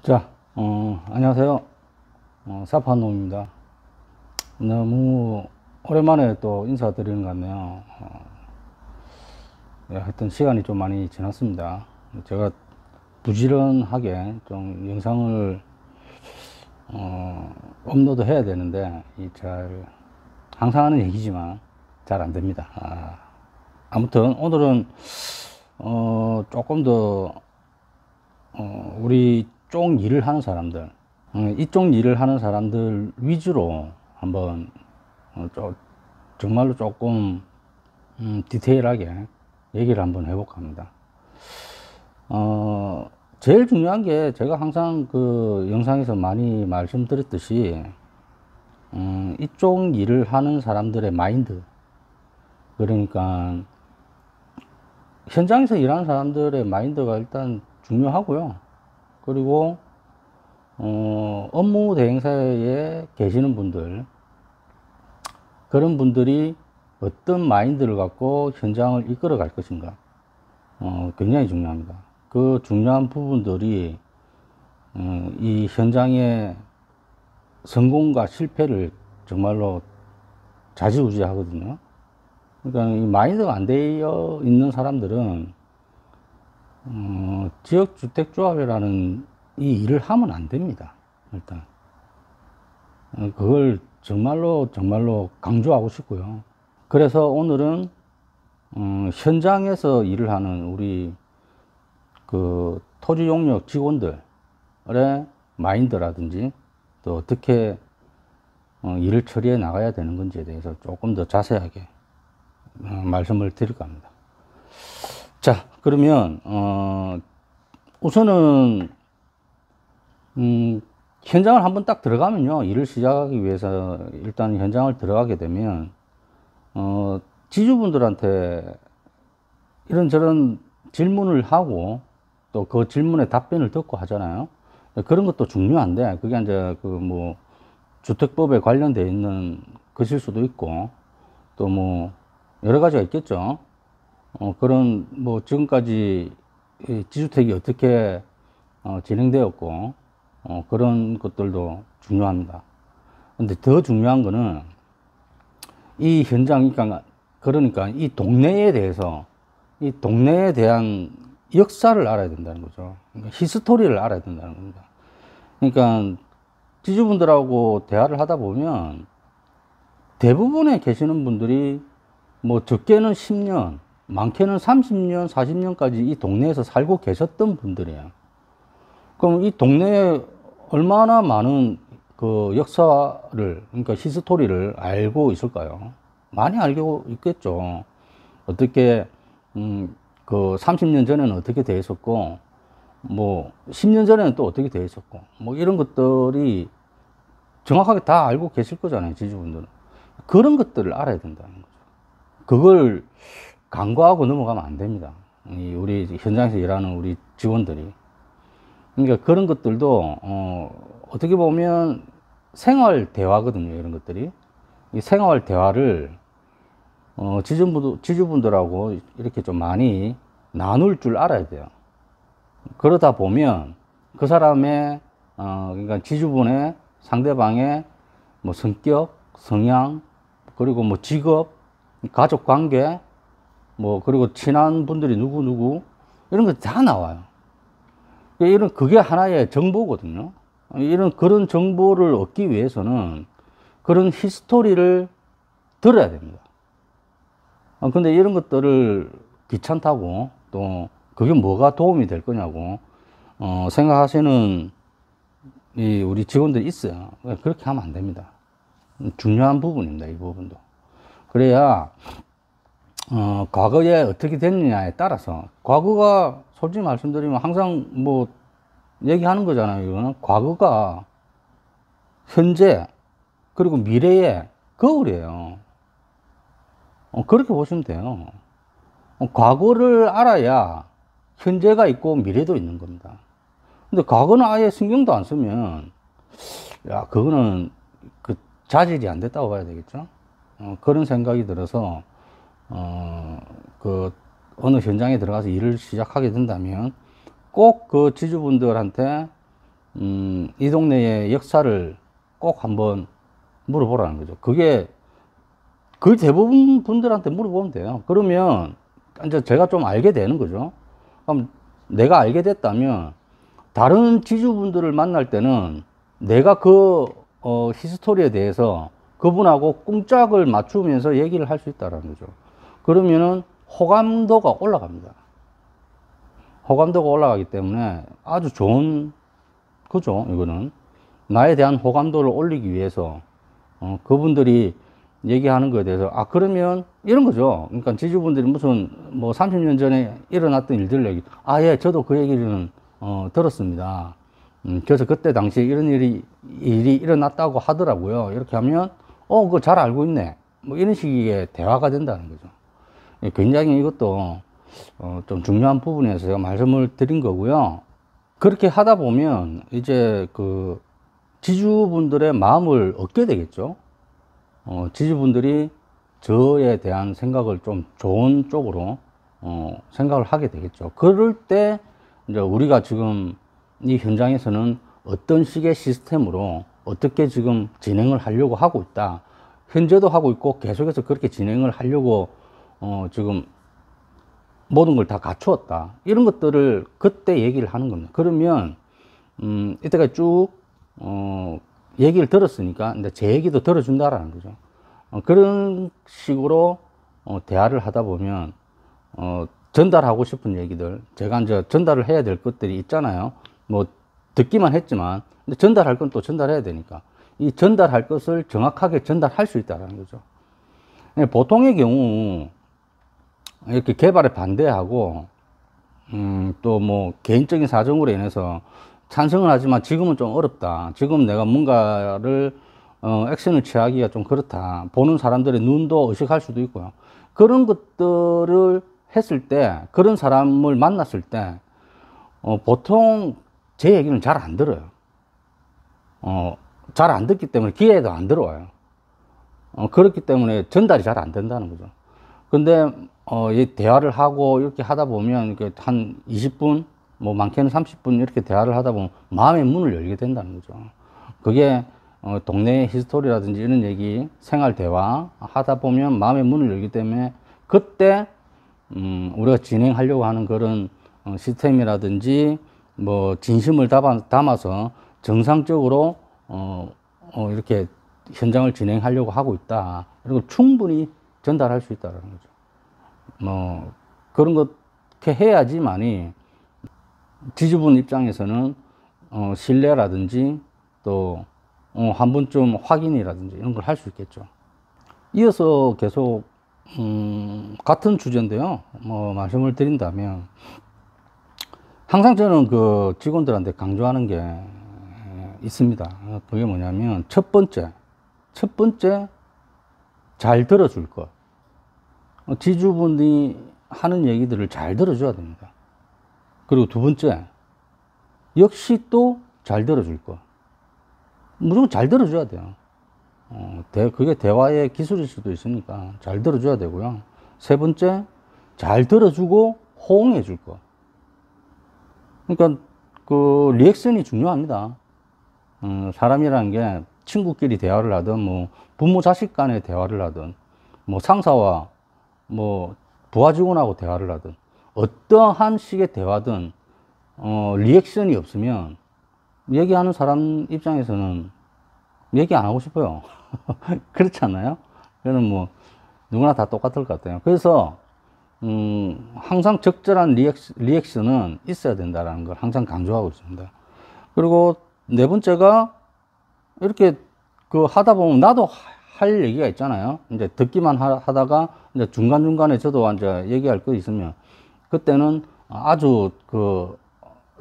자, 안녕하세요. 사파놈입니다. 너무 오랜만에 또 인사드리는 것 같네요. 하여튼 시간이 좀 많이 지났습니다. 제가 부지런하게 좀 영상을, 업로드 해야 되는데, 항상 하는 얘기지만 잘 안 됩니다. 아무튼 오늘은, 조금 더, 우리 쪽 일을 하는 사람들, 이쪽 일을 하는 사람들 위주로 한번 정말로 조금 디테일하게 얘기를 한번 해볼까 합니다. 제일 중요한 게 제가 항상 그 영상에서 많이 말씀드렸듯이 이쪽 일을 하는 사람들의 마인드, 그러니까 현장에서 일하는 사람들의 마인드가 일단 중요하고요. 그리고 업무 대행사에 계시는 분들, 그런 분들이 어떤 마인드를 갖고 현장을 이끌어 갈 것인가, 굉장히 중요합니다. 그 중요한 부분들이 이 현장의 성공과 실패를 정말로 좌지우지 하거든요. 그러니까 이 마인드가 안 되어 있는 사람들은 지역주택조합이라는 이 일을 하면 안 됩니다. 일단 그걸 정말로 강조하고 싶고요. 그래서 오늘은 현장에서 일을 하는 우리 그 토지 용역 직원들의 마인드라든지 또 어떻게 일을 처리해 나가야 되는 건지에 대해서 조금 더 자세하게 말씀을 드릴까 합니다. 자, 그러면 우선은 현장을 한번 딱 들어가면요, 일을 시작하기 위해서 일단 현장을 들어가게 되면 지주분들한테 이런저런 질문을 하고 또 그 질문에 답변을 듣고 하잖아요. 그런 것도 중요한데 그게 이제 그 뭐 주택법에 관련되어 있는 것일 수도 있고 또 뭐 여러 가지가 있겠죠. 그런 뭐 지금까지 지주택이 어떻게 진행되었고 그런 것들도 중요합니다. 근데 더 중요한 거는 이 현장, 그러니까 이 동네에 대해서, 이 동네에 대한 역사를 알아야 된다는 거죠. 그러니까 히스토리를 알아야 된다는 겁니다. 그러니까 지주분들하고 대화를 하다 보면 대부분에 계시는 분들이 뭐 적게는 10년, 많게는 30년, 40년까지 이 동네에서 살고 계셨던 분들이에요. 그럼 이 동네에 얼마나 많은 그 역사를, 그러니까 히스토리를 알고 있을까요? 많이 알고 있겠죠. 어떻게, 그 30년 전에는 어떻게 돼 있었고, 뭐 10년 전에는 또 어떻게 돼 있었고, 뭐 이런 것들이 정확하게 다 알고 계실 거잖아요, 지주분들은. 그런 것들을 알아야 된다는 거죠. 그걸 간과하고 넘어가면 안 됩니다. 우리 현장에서 일하는 우리 직원들이. 그러니까 그런 것들도 어떻게 보면 생활 대화거든요. 이런 것들이 이 생활 대화를 지주분들하고 이렇게 좀 많이 나눌 줄 알아야 돼요. 그러다 보면 그 사람의 그러니까 지주분의 상대방의 뭐 성격, 성향, 그리고 뭐 직업, 가족 관계, 뭐 그리고 친한 분들이 누구 이런 거 다 나와요. 그게 하나의 정보거든요. 그런 정보를 얻기 위해서는 그런 히스토리를 들어야 됩니다. 근데 이런 것들을 귀찮다고 또 그게 뭐가 도움이 될 거냐고, 생각하시는 우리 직원들이 있어요. 그렇게 하면 안 됩니다. 중요한 부분입니다. 이 부분도. 그래야, 과거에 어떻게 됐느냐에 따라서, 과거가 솔직히 말씀드리면 항상 뭐 얘기하는 거잖아요. 이거는 과거가 현재 그리고 미래의 거울이에요. 그렇게 보시면 돼요. 과거를 알아야 현재가 있고 미래도 있는 겁니다. 근데 과거는 아예 신경도 안 쓰면 야, 그거는 그 자질이 안 됐다고 봐야 되겠죠. 그런 생각이 들어서 그 어느 현장에 들어가서 일을 시작하게 된다면 꼭 그 지주분들한테 이 동네의 역사를 꼭 한번 물어보라는 거죠. 그게 거의 대부분 분들한테 물어보면 돼요. 그러면 이제 제가 좀 알게 되는 거죠. 그럼 내가 알게 됐다면 다른 지주분들을 만날 때는 내가 그 히스토리에 대해서 그분하고 꿍짝을 맞추면서 얘기를 할 수 있다는 거죠. 그러면은 호감도가 올라갑니다. 호감도가 올라가기 때문에 아주 좋은 거죠. 이거는 나에 대한 호감도를 올리기 위해서 그분들이 얘기하는 거에 대해서 그러면 이런 거죠. 그러니까 지주분들이 무슨 뭐 30년 전에 일어났던 일들 얘기, 예, 저도 그 얘기는 들었습니다. 그래서 그때 당시에 이런 일이 일어났다고 하더라고요. 이렇게 하면 그거 잘 알고 있네, 뭐 이런 식의 대화가 된다는 거죠. 굉장히 이것도 좀 중요한 부분에서 제가 말씀을 드린 거고요. 그렇게 하다 보면 이제 그 지주분들의 마음을 얻게 되겠죠. 지주분들이 저에 대한 생각을 좀 좋은 쪽으로 생각을 하게 되겠죠. 그럴 때 이제 우리가 지금 이 현장에서는 어떤 식의 시스템으로 어떻게 지금 진행을 하려고 하고 있다, 현재도 하고 있고 계속해서 그렇게 진행을 하려고 지금 모든 걸 다 갖추었다, 이런 것들을 그때 얘기를 하는 겁니다. 그러면 이때까지 쭉 얘기를 들었으니까 이제 제 얘기도 들어준다라는 거죠. 그런 식으로 대화를 하다 보면 전달하고 싶은 얘기들, 제가 이제 전달을 해야 될 것들이 있잖아요. 뭐 듣기만 했지만 근데 전달할 건 또 전달해야 되니까 이 전달할 것을 정확하게 전달할 수 있다는 거죠. 보통의 경우 이렇게 개발에 반대하고 또 뭐 개인적인 사정으로 인해서 찬성을 하지만 지금은 좀 어렵다, 지금 내가 뭔가를 액션을 취하기가 좀 그렇다, 보는 사람들의 눈도 의식할 수도 있고요. 그런 것들을 했을 때, 그런 사람을 만났을 때 보통 제 얘기는 잘 안 들어요. 잘 안 듣기 때문에 기회도 안 들어와요. 그렇기 때문에 전달이 잘 안 된다는 거죠. 근데 이 대화를 하고 이렇게 하다 보면 이렇게 한 20분, 뭐 많게는 30분 이렇게 대화를 하다 보면 마음의 문을 열게 된다는 거죠. 그게 동네 히스토리라든지 이런 얘기, 생활 대화 하다 보면 마음의 문을 열기 때문에 그때 우리가 진행하려고 하는 그런 시스템이라든지 뭐 진심을 담아서 정상적으로 이렇게 현장을 진행하려고 하고 있다, 그리고 충분히 전달할 수 있다는 거죠. 뭐 그런 것게 해야지만이 지주분 입장에서는 신뢰라든지 또 한 번쯤 확인이라든지 이런 걸 할 수 있겠죠. 이어서 계속 같은 주제인데요. 뭐 말씀을 드린다면 항상 저는 그 직원들한테 강조하는 게 있습니다. 그게 뭐냐면 첫 번째 잘 들어줄 것. 지주분이 하는 얘기들을 잘 들어줘야 됩니다. 그리고 두 번째, 역시 또 잘 들어줄 것. 무조건 잘 들어줘야 돼요. 그게 대화의 기술일 수도 있으니까 잘 들어줘야 되고요. 세 번째, 잘 들어주고 호응해 줄 것. 그러니까 그 리액션이 중요합니다. 사람이라는 게 친구끼리 대화를 하든 뭐 부모 자식 간의 대화를 하든 뭐 상사와 뭐 부하 직원하고 대화를 하든 어떠한 식의 대화든 리액션이 없으면 얘기하는 사람 입장에서는 얘기 안 하고 싶어요. 그렇지 않나요? 그는 뭐 누구나 다 똑같을 것 같아요. 그래서 항상 적절한 리액션은 있어야 된다는 걸 항상 강조하고 있습니다. 그리고 네 번째가 이렇게 그 하다 보면 나도 할 얘기가 있잖아요. 이제 듣기만 하다가 이제 중간중간에 저도 이제 얘기할 거 있으면 그때는 아주 그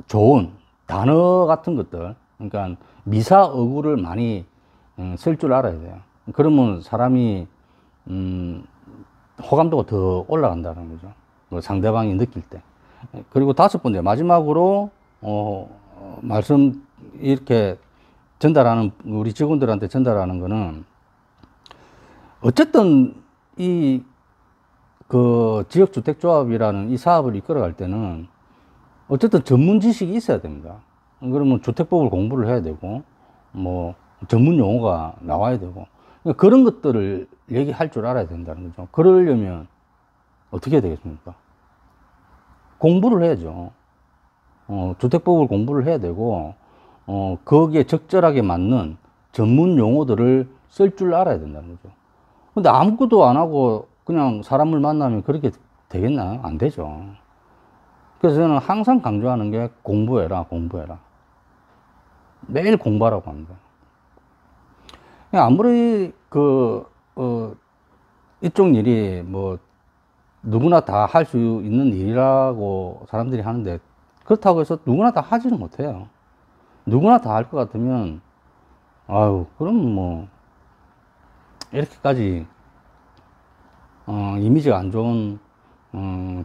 좋은 단어 같은 것들, 그러니까 미사어구를 많이 쓸 줄 알아야 돼요. 그러면 사람이 호감도가 더 올라간다는 거죠. 뭐 상대방이 느낄 때. 그리고 다섯 번째, 마지막으로 말씀 이렇게 전달하는, 우리 직원들한테 전달하는 거는 어쨌든 이 그 지역주택조합이라는 이 사업을 이끌어갈 때는 어쨌든 전문 지식이 있어야 됩니다. 그러면 주택법을 공부를 해야 되고, 뭐, 전문 용어가 나와야 되고, 그러니까 그런 것들을 얘기할 줄 알아야 된다는 거죠. 그러려면 어떻게 해야 되겠습니까? 공부를 해야죠. 주택법을 공부를 해야 되고, 거기에 적절하게 맞는 전문 용어들을 쓸 줄 알아야 된다는 거죠. 근데 아무것도 안 하고 그냥 사람을 만나면 그렇게 되겠나요? 안 되죠. 그래서 저는 항상 강조하는 게 공부해라, 공부해라. 매일 공부하라고 합니다. 아무리 이쪽 일이 뭐 누구나 다 할 수 있는 일이라고 사람들이 하는데, 그렇다고 해서 누구나 다 하지는 못해요. 누구나 다 할 것 같으면, 아유, 그럼 뭐, 이렇게까지, 이미지가 안 좋은,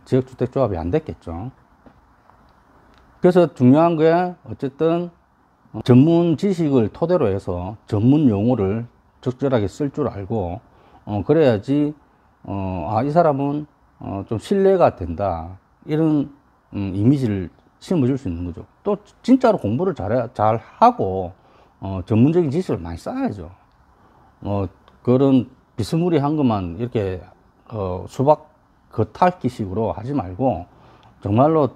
지역주택조합이 안 됐겠죠. 그래서 중요한 게, 어쨌든, 전문 지식을 토대로 해서 전문 용어를 적절하게 쓸 줄 알고, 그래야지, 이 사람은, 좀 신뢰가 된다. 이런, 이미지를 심어줄 수 있는 거죠. 또, 진짜로 공부를 잘 하고, 전문적인 지식을 많이 쌓아야죠. 그런 비스무리한 것만 이렇게, 수박 겉핥기식으로 하지 말고, 정말로,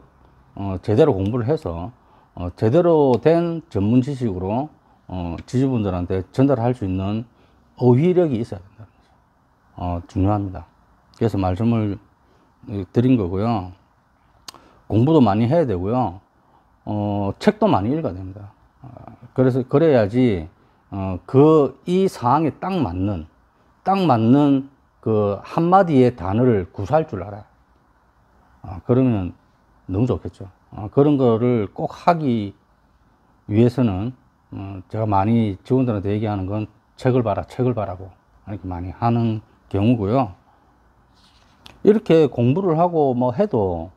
제대로 공부를 해서, 제대로 된 전문 지식으로, 지주분들한테 전달할 수 있는 어휘력이 있어야 된다는 거죠. 중요합니다. 그래서 말씀을 드린 거고요. 공부도 많이 해야 되고요. 책도 많이 읽어야 됩니다. 그래야지, 이 상황에 딱 맞는 그 한마디의 단어를 구사할 줄 알아요. 그러면 너무 좋겠죠. 그런 거를 꼭 하기 위해서는, 제가 많이 직원들한테 얘기하는 건 책을 봐라고 이렇게 많이 하는 경우고요. 이렇게 공부를 하고 뭐 해도,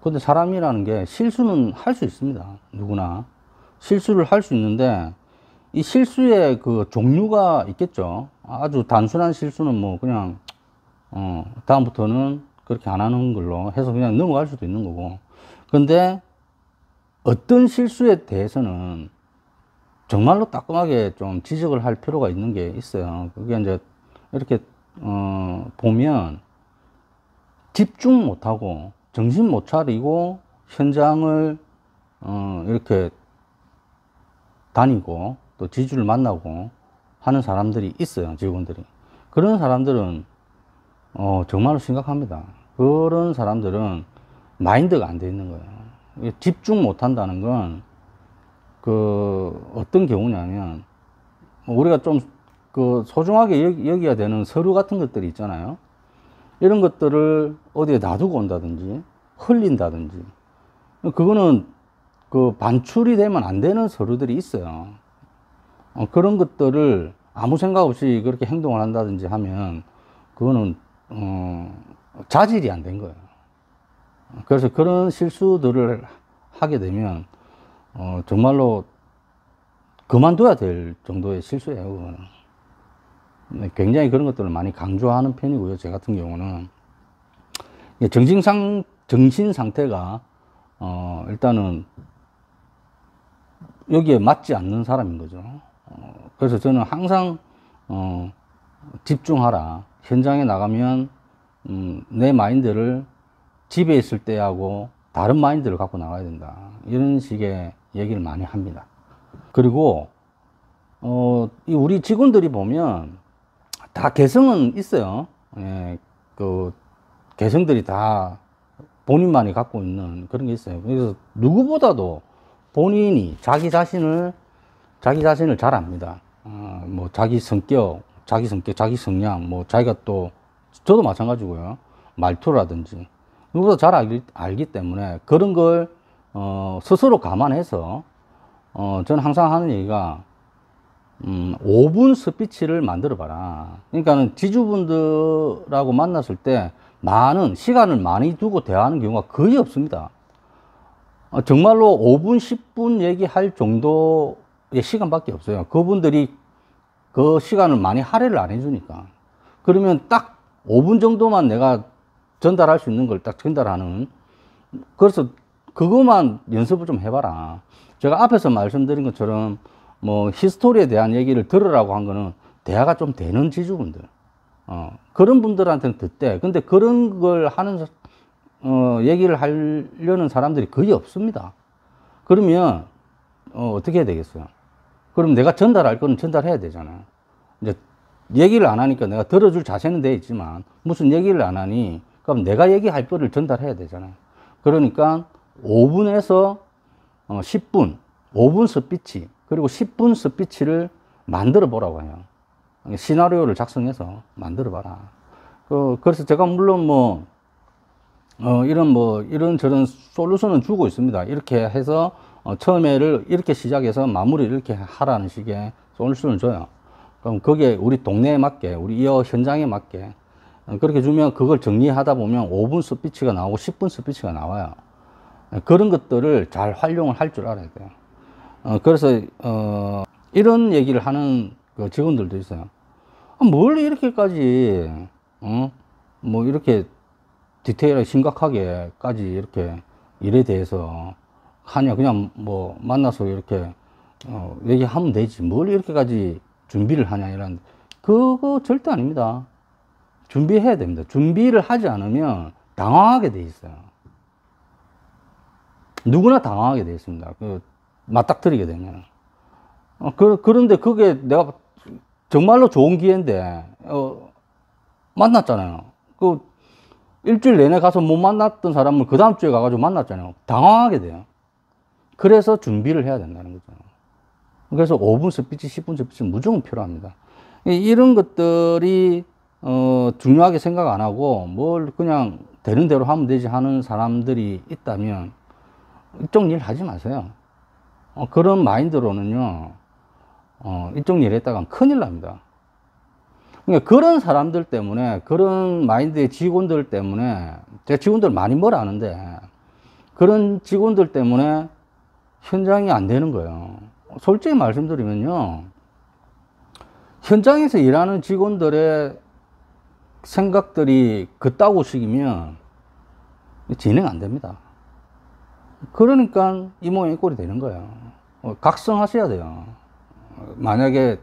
근데 사람이라는 게 실수는 할 수 있습니다. 누구나. 실수를 할 수 있는데, 이 실수의 그 종류가 있겠죠. 아주 단순한 실수는 뭐 그냥, 다음부터는 그렇게 안 하는 걸로 해서 그냥 넘어갈 수도 있는 거고. 근데 어떤 실수에 대해서는 정말로 따끔하게 좀 지적을 할 필요가 있는 게 있어요. 그게 이제 이렇게, 보면 집중 못하고 정신 못 차리고 현장을, 이렇게 다니고 또 지주를 만나고 하는 사람들이 있어요. 직원들이. 그런 사람들은, 정말로 심각합니다. 그런 사람들은 마인드가 안 돼 있는 거예요. 집중 못 한다는 건, 어떤 경우냐면, 우리가 좀, 소중하게 여겨야 되는 서류 같은 것들이 있잖아요. 이런 것들을 어디에 놔두고 온다든지, 흘린다든지, 그거는 반출이 되면 안 되는 서류들이 있어요. 그런 것들을 아무 생각 없이 그렇게 행동을 한다든지 하면, 그거는, 자질이 안 된 거예요. 그래서 그런 실수들을 하게 되면, 정말로 그만둬야 될 정도의 실수예요, 그거는. 굉장히 그런 것들을 많이 강조하는 편이고요, 제 같은 경우는. 정신 상태가, 일단은, 여기에 맞지 않는 사람인 거죠. 그래서 저는 항상, 집중하라. 현장에 나가면, 내 마인드를 집에 있을 때하고 다른 마인드를 갖고 나가야 된다. 이런 식의 얘기를 많이 합니다. 그리고, 우리 직원들이 보면 다 개성은 있어요. 예, 개성들이 다 본인만이 갖고 있는 그런 게 있어요. 그래서 누구보다도 본인이 자기 자신을 잘 압니다. 뭐 자기 성격, 자기 성향, 뭐 자기가 또, 저도 마찬가지고요. 말투라든지. 누구보다 잘 알기 때문에 그런 걸, 스스로 감안해서, 저는 항상 하는 얘기가, 5분 스피치를 만들어 봐라. 그러니까는 지주분들하고 만났을 때 시간을 많이 두고 대화하는 경우가 거의 없습니다. 정말로 5분, 10분 얘기할 정도의 시간밖에 없어요. 그분들이 그 시간을 많이 할애를 안 해주니까. 그러면 딱 5분 정도만 내가 전달할 수 있는 걸 딱 전달하는. 그래서 그것만 연습을 좀 해봐라. 제가 앞에서 말씀드린 것처럼 뭐 히스토리에 대한 얘기를 들으라고 한 거는 대화가 좀 되는 지주분들, 그런 분들한테는 듣대. 근데 그런 걸 하는 얘기를 하려는 사람들이 거의 없습니다. 그러면 어떻게 해야 되겠어요? 그럼 내가 전달할 거는 전달해야 되잖아요. 이제 얘기를 안 하니까 내가 들어줄 자세는 돼 있지만 무슨 얘기를 안 하니 그럼 내가 얘기할 거를 전달해야 되잖아요. 그러니까 5분에서 10분, 5분 스피치 그리고 10분 스피치를 만들어 보라고 해요. 시나리오를 작성해서 만들어 봐라. 그래서 제가 물론 뭐 이런저런 솔루션은 주고 있습니다. 이렇게 해서 처음에를 이렇게 시작해서 마무리를 이렇게 하라는 식의 솔루션을 줘요. 그럼 그게 우리 동네에 맞게, 우리 이 현장에 맞게 그렇게 주면 그걸 정리하다 보면 5분 스피치가 나오고 10분 스피치가 나와요. 그런 것들을 잘 활용을 할 줄 알아야 돼요. 그래서 이런 얘기를 하는 그 직원들도 있어요. 뭘 이렇게까지 뭐 이렇게 디테일하게 심각하게까지 이렇게 일에 대해서 하냐. 그냥 뭐 만나서 이렇게 얘기하면 되지 뭘 이렇게까지 준비를 하냐. 이런 그거 절대 아닙니다. 준비해야 됩니다. 준비를 하지 않으면 당황하게 돼 있어요. 누구나 당황하게 돼 있습니다. 맞닥뜨리게 되면. 그런데 그게 내가 정말로 좋은 기회인데 만났잖아요. 일주일 내내 가서 못 만났던 사람을 그 다음 주에 가가지고 만났잖아요. 당황하게 돼요. 그래서 준비를 해야 된다는 거죠. 그래서 5분 스피치, 10분 스피치 무조건 필요합니다. 이런 것들이 중요하게 생각 안 하고 뭘 그냥 되는 대로 하면 되지 하는 사람들이 있다면 이쪽 일 하지 마세요. 그런 마인드로는요, 이쪽 일 했다간 큰일 납니다. 그러니까 그런 사람들 때문에, 그런 마인드의 직원들 때문에, 제가 직원들 많이 뭐라 하는데, 그런 직원들 때문에 현장이 안 되는 거예요. 솔직히 말씀드리면요, 현장에서 일하는 직원들의 생각들이 그따구식이면 진행 안 됩니다. 그러니까 이 모양 이 꼴이 되는 거예요. 각성하셔야 돼요. 만약에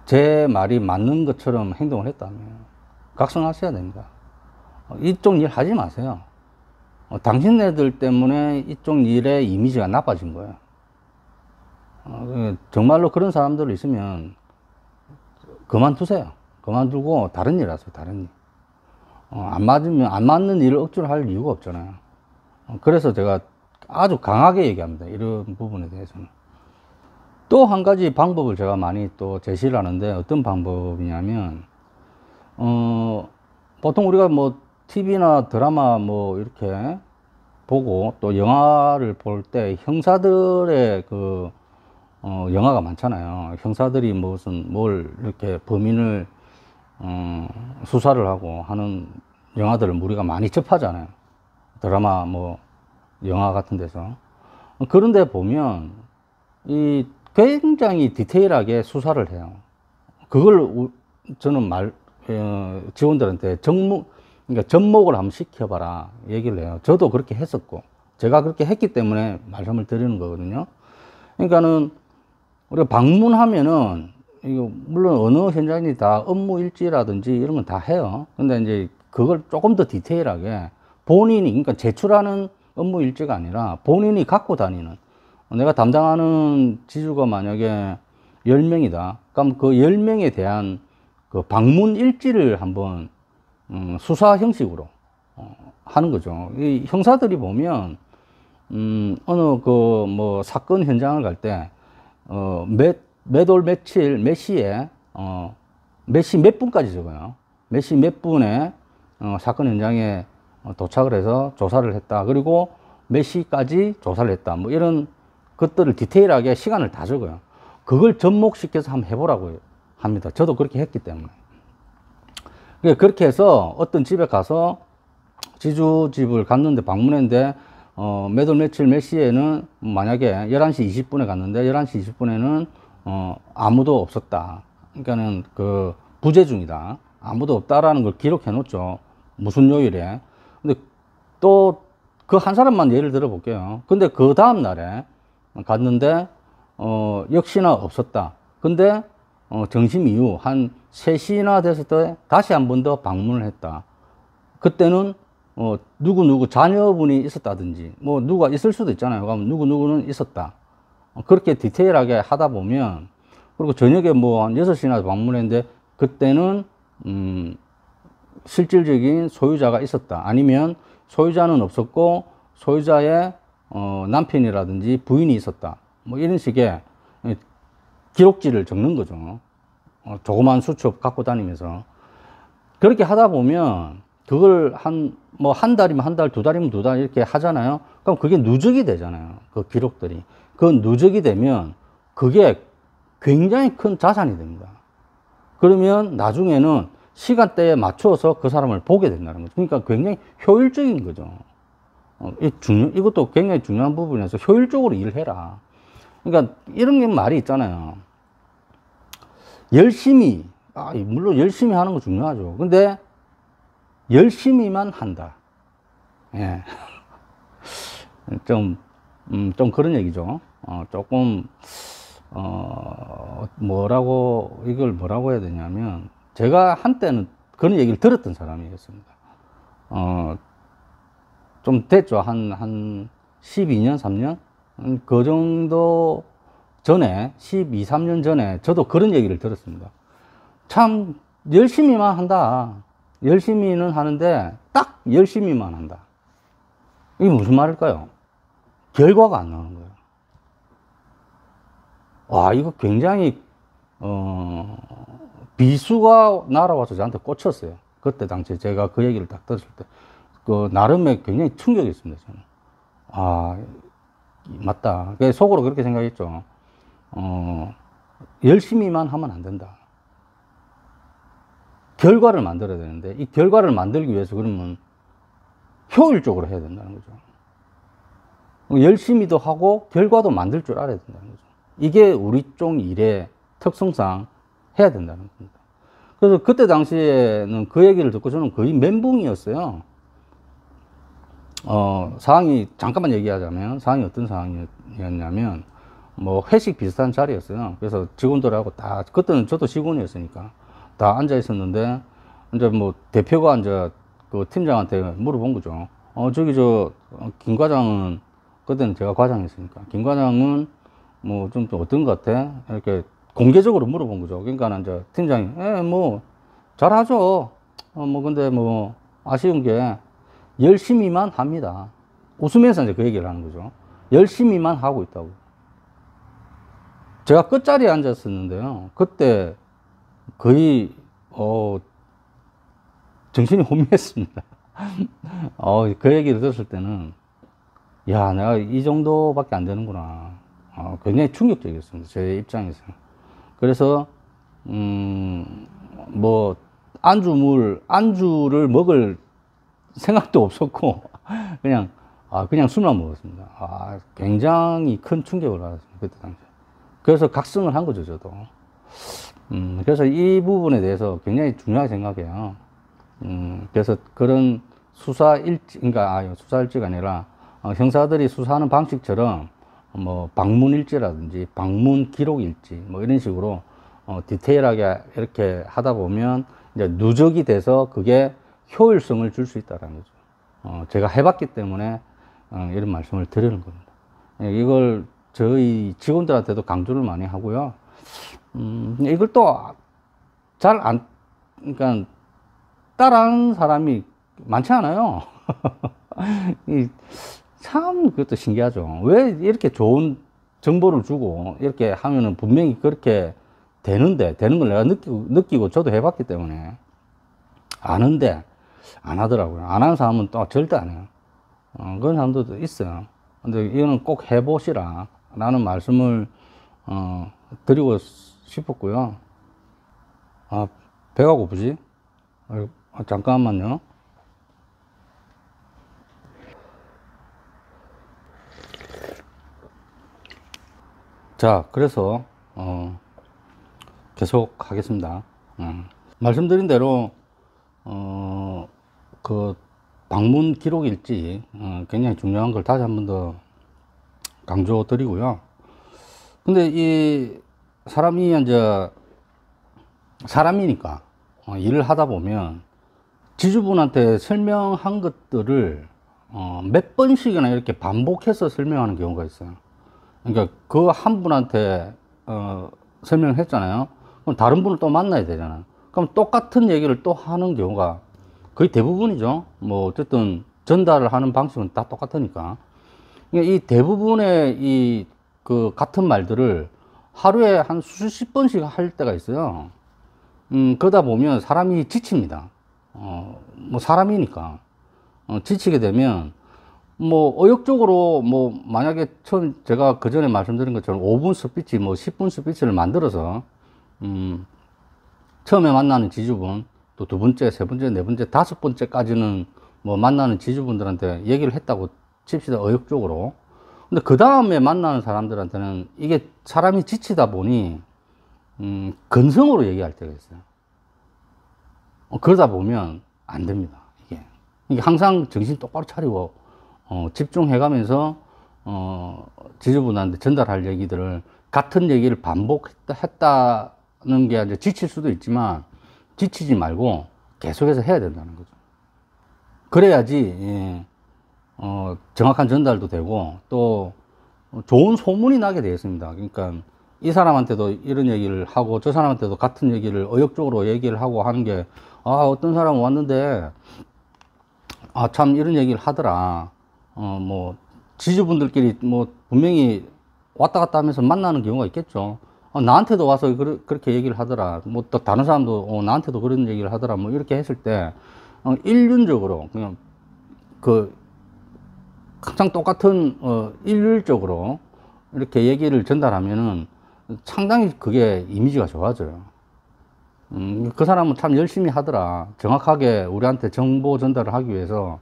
제 말이 맞는 것처럼 행동을 했다면 각성하셔야 됩니다. 이쪽 일 하지 마세요. 당신네들 때문에 이쪽 일의 이미지가 나빠진 거예요. 정말로 그런 사람들 있으면 그만두세요. 그만두고 다른 일 하세요. 다른 일. 안 맞는 일을 억지로 할 이유가 없잖아요. 그래서 제가 아주 강하게 얘기합니다. 이런 부분에 대해서는. 또 한 가지 방법을 제가 많이 또 제시를 하는데 어떤 방법이냐면 보통 우리가 뭐 TV나 드라마 뭐 이렇게 보고 또 영화를 볼 때 형사들의 영화가 많잖아요. 형사들이 뭘 이렇게 범인을 수사를 하고 하는 영화들을 우리가 많이 접하잖아요. 드라마 뭐 영화 같은 데서. 그런데 보면 굉장히 디테일하게 수사를 해요. 그걸 저는 직원들한테 그러니까 접목을 한번 시켜봐라 얘기를 해요. 저도 그렇게 했었고 제가 그렇게 했기 때문에 말씀을 드리는 거거든요. 그러니까는 우리가 방문하면은 이거 물론 어느 현장이 다 업무 일지라든지 이런 건 다 해요. 근데 이제 그걸 조금 더 디테일하게 본인이, 그러니까 제출하는 업무 일지가 아니라 본인이 갖고 다니는, 내가 담당하는 지주가 만약에 10명이다. 그럼 그 10명에 대한 그 방문 일지를 한번 수사 형식으로 하는 거죠. 이 형사들이 보면 어느 뭐 사건 현장을 갈 때 몇 월 며칠 몇 시에 몇 시 몇 분까지 적어요. 몇 시 몇 분에 사건 현장에 도착을 해서 조사를 했다. 그리고 몇 시까지 조사를 했다. 뭐 이런 것들을 디테일하게 시간을 다 적어요. 그걸 접목시켜서 한번 해보라고 합니다. 저도 그렇게 했기 때문에. 그렇게 해서 어떤 집에 가서 지주집을 갔는데 방문했는데 몇 월 며칠 몇 시에는 만약에 11시 20분에 갔는데 11시 20분에는 아무도 없었다. 그러니까는 부재 중이다. 아무도 없다라는 걸 기록해 놓죠. 무슨 요일에. 근데 또 그 한 사람만 예를 들어 볼게요. 근데 그 다음 날에 갔는데, 역시나 없었다. 근데, 점심 이후 한 3시나 됐을 때 다시 한 번 더 방문을 했다. 그때는, 누구 자녀분이 있었다든지, 뭐, 누가 있을 수도 있잖아요. 그러면 누구는 있었다. 그렇게 디테일하게 하다 보면, 그리고 저녁에 뭐 한 6시나 방문했는데, 그때는, 실질적인 소유자가 있었다. 아니면 소유자는 없었고, 소유자의, 남편이라든지 부인이 있었다. 뭐 이런 식의 기록지를 적는 거죠. 조그만 수첩 갖고 다니면서. 그렇게 하다 보면, 그걸 뭐 한 달이면 한 달, 두 달이면 두 달 이렇게 하잖아요. 그럼 그게 누적이 되잖아요. 그 기록들이. 그 누적이 되면 그게 굉장히 큰 자산이 됩니다. 그러면 나중에는 시간대에 맞춰서 그 사람을 보게 된다는 거죠. 그러니까 굉장히 효율적인 거죠. 이것도 굉장히 중요한 부분에서 효율적으로 일해라. 그러니까 이런 게 말이 있잖아요. 열심히, 물론 열심히 하는 거 중요하죠. 근데 열심히만 한다. 예. 좀 그런 얘기죠. 조금, 이걸 뭐라고 해야 되냐면, 제가 한때는 그런 얘기를 들었던 사람이었습니다. 좀 됐죠. 한 12년, 3년? 그 정도 전에, 12, 3년 전에 저도 그런 얘기를 들었습니다. 참, 열심히만 한다. 열심히는 하는데, 딱 열심히만 한다. 이게 무슨 말일까요? 결과가 안 나오는 거예요. 와, 이거 굉장히, 비수가 날아와서 저한테 꽂혔어요. 그때 당시에 제가 그 얘기를 딱 들었을 때. 나름의 굉장히 충격이었습니다, 저는. 맞다. 속으로 그렇게 생각했죠. 열심히만 하면 안 된다. 결과를 만들어야 되는데, 이 결과를 만들기 위해서 그러면 효율적으로 해야 된다는 거죠. 열심히도 하고, 결과도 만들 줄 알아야 된다는 거죠. 이게 우리 쪽 일의 특성상 해야 된다는 겁니다. 그래서 그때 당시에는 그 얘기를 듣고 저는 거의 멘붕이었어요. 상황이, 잠깐만 얘기하자면, 상황이 어떤 상황이었냐면, 뭐, 회식 비슷한 자리였어요. 그래서 직원들하고 그때는 저도 직원이었으니까, 다 앉아 있었는데, 이제 뭐, 대표가 이제 그 팀장한테 물어본 거죠. 김 과장은, 그때는 제가 과장이었으니까, 김 과장은 뭐, 좀 어떤 것 같아? 이렇게 공개적으로 물어본 거죠. 그러니까 이제 팀장이, 뭐, 잘하죠. 근데 뭐, 아쉬운 게, 열심히만 합니다. 웃으면서 이제 그 얘기를 하는 거죠. 열심히만 하고 있다고. 제가 끝자리에 앉았었는데요. 그때 거의, 정신이 혼미했습니다. 그 얘기를 들었을 때는, 야, 내가 이 정도밖에 안 되는구나. 굉장히 충격적이었습니다. 제 입장에서. 그래서, 뭐, 안주를 먹을 생각도 없었고, 그냥 술만 먹었습니다. 굉장히 큰 충격을 받았습니다. 그때 당시에. 그래서 각성을 한 거죠, 저도. 그래서 이 부분에 대해서 굉장히 중요하게 생각해요. 그래서 그런 수사일지가 아니라, 형사들이 수사하는 방식처럼, 뭐, 방문일지라든지, 방문 기록일지, 뭐, 이런 식으로, 디테일하게 이렇게 하다 보면, 이제 누적이 돼서 그게 효율성을 줄 수 있다는 거죠. 제가 해봤기 때문에 이런 말씀을 드리는 겁니다. 이걸 저희 직원들한테도 강조를 많이 하고요. 이걸 또 그러니까 따라하는 사람이 많지 않아요. 참 그것도 신기하죠. 왜 이렇게 좋은 정보를 주고 이렇게 하면은 분명히 그렇게 되는 걸 내가 느끼고 저도 해봤기 때문에 아는데 안 하더라고요. 안 하는 사람은 또 절대 안 해요. 그런 사람들도 있어요. 근데 이거는 꼭 해보시라 라는 말씀을 드리고 싶었고요. 배가 고프지? 잠깐만요. 자, 그래서 계속 하겠습니다. 말씀드린 대로 방문 기록일지 굉장히 중요한 걸 다시 한 번 더 강조 드리고요. 근데 이 사람이 이제 사람이니까 일을 하다 보면 지주분한테 설명한 것들을 몇 번씩이나 이렇게 반복해서 설명하는 경우가 있어요. 그러니까 그 한 분한테 설명을 했잖아요. 그럼 다른 분을 또 만나야 되잖아요. 그럼 똑같은 얘기를 또 하는 경우가 거의 대부분이죠. 뭐 어쨌든 전달을 하는 방식은 다 똑같으니까. 그러니까 이 대부분의 이 그 같은 말들을 하루에 한 수십 번씩 할 때가 있어요. 그러다 보면 사람이 지칩니다. 뭐 사람이니까 지치게 되면 뭐 의욕적으로 뭐 만약에 처음 제가 그 전에 말씀드린 것처럼 5분 스피치 뭐 10분 스피치를 만들어서 처음에 만나는 지주분 또 두 번째, 세 번째, 네 번째, 다섯 번째까지는 뭐 만나는 지주분들한테 얘기를 했다고 칩시다. 의욕적으로. 근데 그 다음에 만나는 사람들한테는 이게 사람이 지치다 보니 건성으로 얘기할 때가 있어요. 그러다 보면 안 됩니다. 이게 항상 정신 똑바로 차리고 집중해 가면서 지주분한테 전달할 얘기들을 같은 얘기를 반복했다는 게 이제 지칠 수도 있지만 지치지 말고 계속해서 해야 된다는 거죠. 그래야지 예, 정확한 전달도 되고 또 좋은 소문이 나게 되겠습니다. 그러니까 이 사람한테도 이런 얘기를 하고 저 사람한테도 같은 얘기를 의욕적으로 얘기를 하고 하는 게 어떤 사람 왔는데 참 이런 얘기를 하더라. 뭐 지주분들끼리 뭐 분명히 왔다 갔다 하면서 만나는 경우가 있겠죠. 나한테도 와서 그렇게 얘기를 하더라. 뭐 또 다른 사람도 나한테도 그런 얘기를 하더라. 뭐 이렇게 했을 때 일륜적으로 그냥 그 항상 똑같은 일률적으로 이렇게 얘기를 전달하면은 상당히 그게 이미지가 좋아져요. 그 사람은 참 열심히 하더라. 정확하게 우리한테 정보 전달을 하기 위해서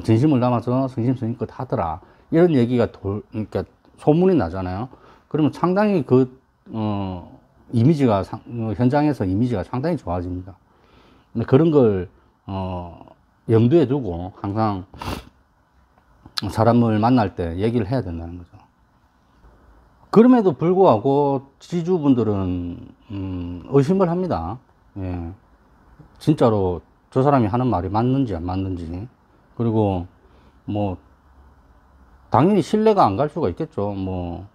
진심을 담아서 성심성의껏 하더라. 이런 얘기가 그러니까 소문이 나잖아요. 그러면 상당히 그 이미지가 현장에서 이미지가 상당히 좋아집니다. 근데 그런 걸 염두에 두고 항상 사람을 만날 때 얘기를 해야 된다는 거죠. 그럼에도 불구하고 지주분들은 의심을 합니다. 예. 진짜로 저 사람이 하는 말이 맞는지 안 맞는지. 그리고 뭐 당연히 신뢰가 안 갈 수가 있겠죠. 뭐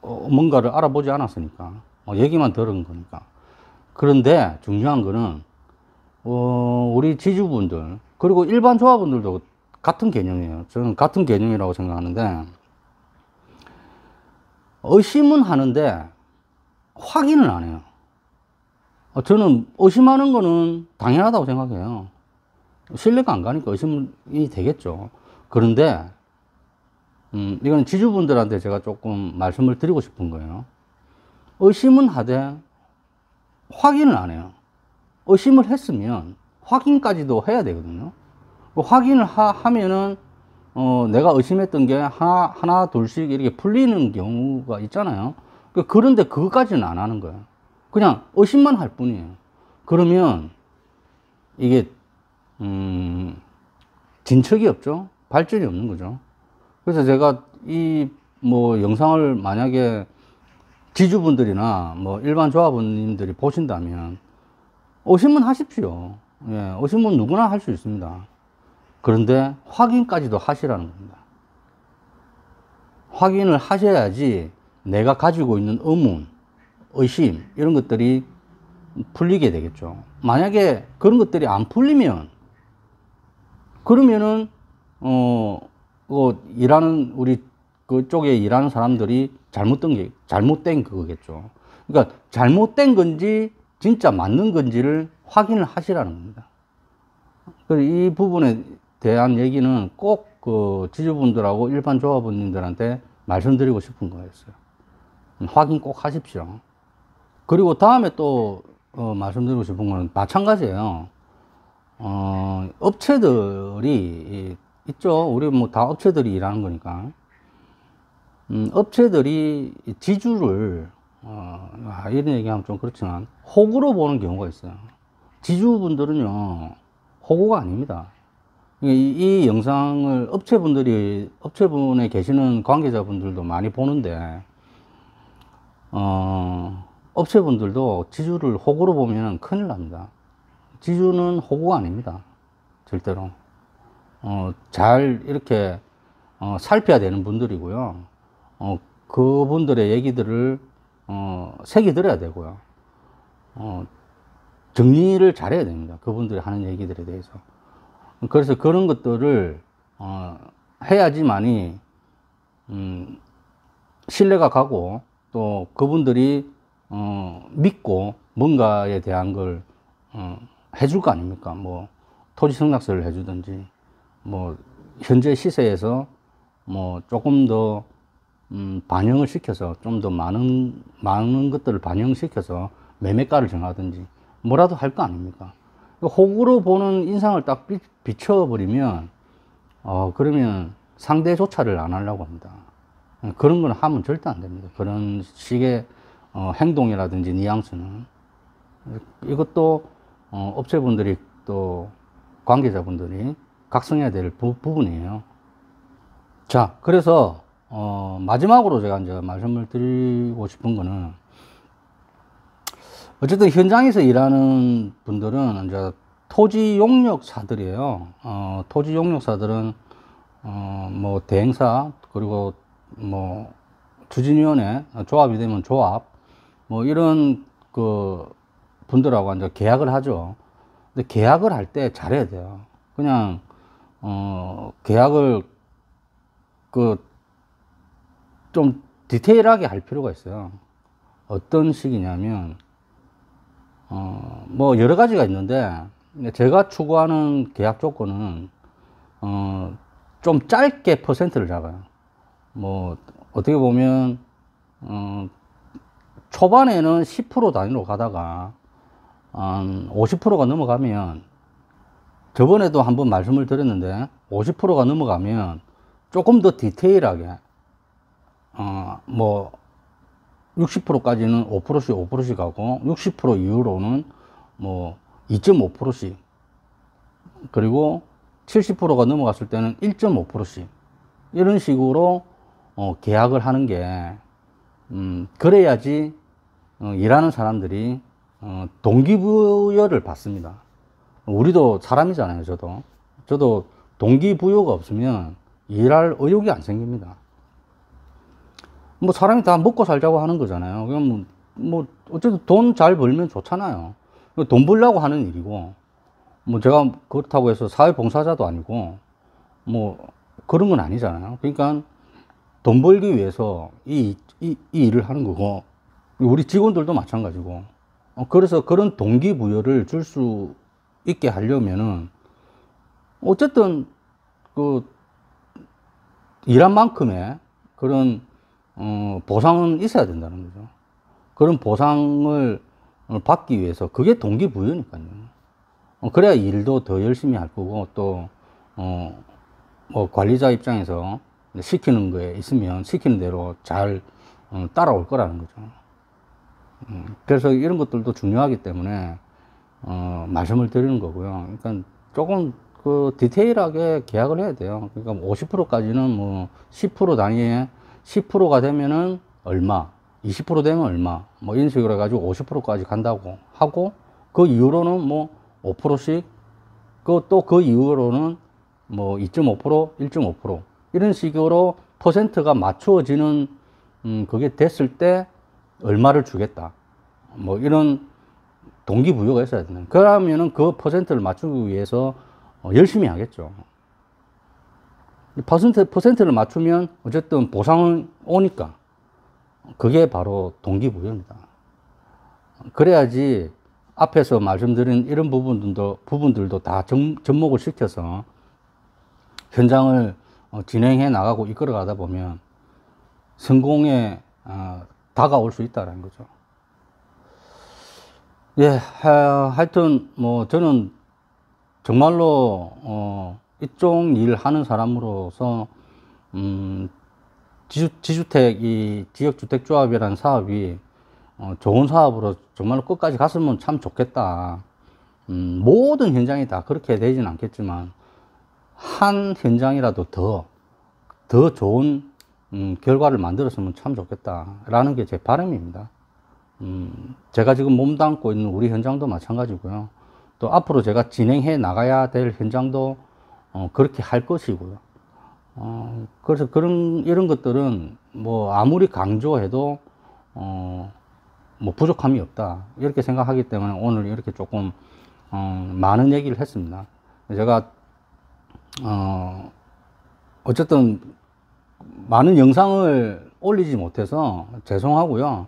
뭔가를 알아보지 않았으니까 얘기만 들은 거니까. 그런데 중요한 거는 우리 지주분들 그리고 일반 조합원들도 같은 개념이에요. 저는 같은 개념이라고 생각하는데 의심은 하는데 확인을 안 해요. 저는 의심하는 거는 당연하다고 생각해요. 신뢰가 안 가니까 의심이 되겠죠. 그런데 이건 지주분들한테 제가 조금 말씀을 드리고 싶은 거예요. 의심은 하되 확인을 안 해요. 의심을 했으면 확인까지도 해야 되거든요. 확인을 하면은 내가 의심했던 게 하나 둘씩 이렇게 풀리는 경우가 있잖아요. 그런데 그것까지는 안 하는 거예요. 그냥 의심만 할 뿐이에요. 그러면 이게 진척이 없죠. 발전이 없는 거죠. 그래서 제가 이 뭐 영상을 만약에 지주분들이나 뭐 일반 조합원님들이 보신다면 의심은 하십시오. 예, 의심은 누구나 할 수 있습니다. 그런데 확인까지도 하시라는 겁니다. 확인을 하셔야지 내가 가지고 있는 의문, 의심 이런 것들이 풀리게 되겠죠. 만약에 그런 것들이 안 풀리면 그러면은 일하는 우리 그쪽에 일하는 사람들이 잘못된 그거겠죠. 그러니까 잘못된 건지 진짜 맞는 건지를 확인을 하시라는 겁니다. 그래서 이 부분에 대한 얘기는 꼭 그 지주분들하고 일반 조합원님들한테 말씀드리고 싶은 거였어요. 확인 꼭 하십시오. 그리고 다음에 또 말씀드리고 싶은 거는 마찬가지예요. 업체들이 있죠. 우리 뭐 다 업체들이 일하는 거니까. 업체들이 지주를 이런 얘기하면 좀 그렇지만 호구로 보는 경우가 있어요. 지주분들은요 호구가 아닙니다. 이 영상을 업체분에 계시는 관계자분들도 많이 보는데, 업체분들도 지주를 호구로 보면 큰일 납니다. 지주는 호구가 아닙니다. 절대로. 잘 이렇게, 살펴야 되는 분들이고요. 그분들의 얘기들을, 새기 들어야 되고요. 정리를 잘해야 됩니다. 그분들이 하는 얘기들에 대해서. 그래서 그런 것들을, 해야지만이, 신뢰가 가고, 또 그분들이, 믿고 뭔가에 대한 걸, 해줄 거 아닙니까? 뭐, 토지 승낙서를 해주든지, 뭐, 현재 시세에서 뭐, 조금 더, 반영을 시켜서, 좀 더 많은 것들을 반영시켜서 매매가를 정하든지, 뭐라도 할 거 아닙니까? 호구로 보는 인상을 딱 비춰버리면, 그러면 상대 조차를 안 하려고 합니다. 그런 건 하면 절대 안 됩니다. 그런 식의, 행동이라든지 뉘앙스는. 이것도, 업체분들이 또 관계자분들이 각성해야 될 부분이에요. 자, 그래서, 마지막으로 제가 이제 말씀을 드리고 싶은 거는, 어쨌든 현장에서 일하는 분들은 이제 토지 용역사들이에요. 토지 용역사들은, 뭐, 대행사, 그리고 뭐, 추진위원회, 조합이 되면 조합, 뭐, 이런 그 분들하고 이제 계약을 하죠. 근데 계약을 할 때 잘해야 돼요. 그냥, 계약을 좀 디테일하게 할 필요가 있어요. 어떤 식이냐면, 뭐 여러 가지가 있는데, 제가 추구하는 계약 조건은, 좀 짧게 퍼센트를 잡아요. 뭐, 어떻게 보면, 초반에는 10% 단위로 가다가, 50%가 넘어가면, 저번에도 한번 말씀을 드렸는데, 50%가 넘어가면 조금 더 디테일하게, 뭐, 60%까지는 5%씩 5%씩 가고 60% 이후로는 뭐 2.5%씩, 그리고 70%가 넘어갔을 때는 1.5%씩 이런 식으로 계약을 하는 게 그래야지 일하는 사람들이 동기부여를 받습니다. 우리도 사람이잖아요. 저도 동기부여가 없으면 일할 의욕이 안 생깁니다. 뭐 사람이 다 먹고 살자고 하는 거잖아요. 그럼 뭐 어쨌든 돈 잘 벌면 좋잖아요. 돈 벌려고 하는 일이고, 뭐 제가 그렇다고 해서 사회봉사자도 아니고 뭐 그런 건 아니잖아요. 그러니까 돈 벌기 위해서 이 일을 하는 거고, 우리 직원들도 마찬가지고. 그래서 그런 동기부여를 줄 수 있게 하려면은 어쨌든 그 일한 만큼의 그런 보상은 있어야 된다는 거죠. 그런 보상을 받기 위해서, 그게 동기부여니까요. 그래야 일도 더 열심히 할 거고, 또, 뭐 관리자 입장에서 시키는 거에 있으면 시키는 대로 잘 따라올 거라는 거죠. 그래서 이런 것들도 중요하기 때문에, 말씀을 드리는 거고요. 그러니까 조금 그 디테일하게 계약을 해야 돼요. 그러니까 50%까지는 뭐 10% 단위에 10%가 되면은 얼마, 20% 되면 얼마, 뭐 이런 식으로 해가지고 50%까지 간다고 하고, 그 이후로는 뭐 5%씩, 그 이후로는 뭐 2.5%, 1.5% 이런 식으로 퍼센트가 맞추어지는, 그게 됐을 때 얼마를 주겠다. 뭐 이런 동기부여가 있어야 되는. 그러면은 그 퍼센트를 맞추기 위해서 열심히 하겠죠. 퍼센트를 맞추면 어쨌든 보상은 오니까 그게 바로 동기부여입니다. 그래야지 앞에서 말씀드린 이런 부분들도 다 접목을 시켜서 현장을 진행해 나가고 이끌어 가다 보면 성공에 다가올 수 있다는 거죠. 예, 하여튼 뭐 저는 정말로 이쪽 일 하는 사람으로서 지주택, 이 지역주택조합이라는 사업이 좋은 사업으로 정말로 끝까지 갔으면 참 좋겠다. 모든 현장이 다 그렇게 되지는 않겠지만 한 현장이라도 더 좋은 결과를 만들었으면 참 좋겠다라는 게 제 바람입니다. 제가 지금 몸담고 있는 우리 현장도 마찬가지고요. 또 앞으로 제가 진행해 나가야 될 현장도 그렇게 할 것이고요. 그래서 이런 것들은 뭐 아무리 강조해도 뭐 부족함이 없다 이렇게 생각하기 때문에 오늘 이렇게 조금 많은 얘기를 했습니다. 제가 어쨌든 많은 영상을 올리지 못해서 죄송하고요.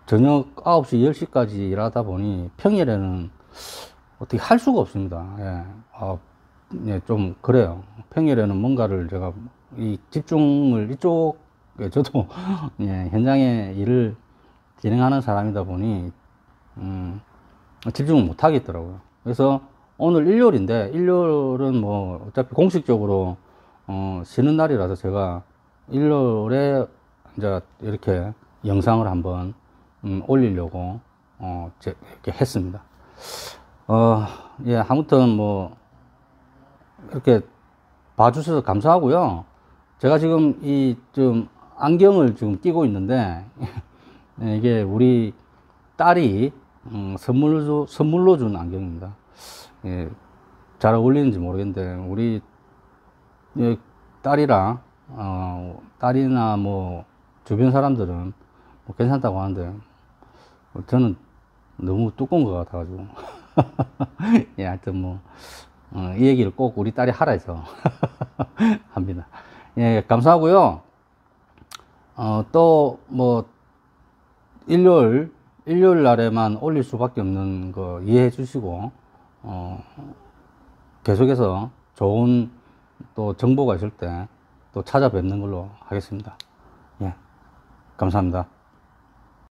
저녁 9시 10시까지 일하다 보니 평일에는 어떻게 할 수가 없습니다. 예. 예, 좀 그래요. 평일에는 뭔가를 제가 이 집중을 이쪽에 저도 예, 현장에 일을 진행하는 사람이다 보니 집중을 못 하겠더라고요. 그래서 오늘 일요일인데 일요일은 뭐 어차피 공식적으로 쉬는 날이라서 제가 일요일에 이제 이렇게 영상을 한번 올리려고 이렇게 했습니다. 예, 아무튼 뭐 이렇게 봐주셔서 감사하고요. 제가 지금 좀 안경을 지금 끼고 있는데 이게 우리 딸이 선물로 준 안경입니다. 예, 잘 어울리는지 모르겠는데 우리 딸이랑 딸이나 뭐 주변 사람들은 뭐 괜찮다고 하는데 저는 너무 두꺼운 것 같아가지고 예, 하여튼 뭐 이 얘기를 꼭 우리 딸이 하라 해서 합니다. 예, 감사하고요. 또 뭐 일요일 날에만 올릴 수밖에 없는 거 이해해 주시고 계속해서 좋은 또 정보가 있을 때 또 찾아뵙는 걸로 하겠습니다. 예, 감사합니다.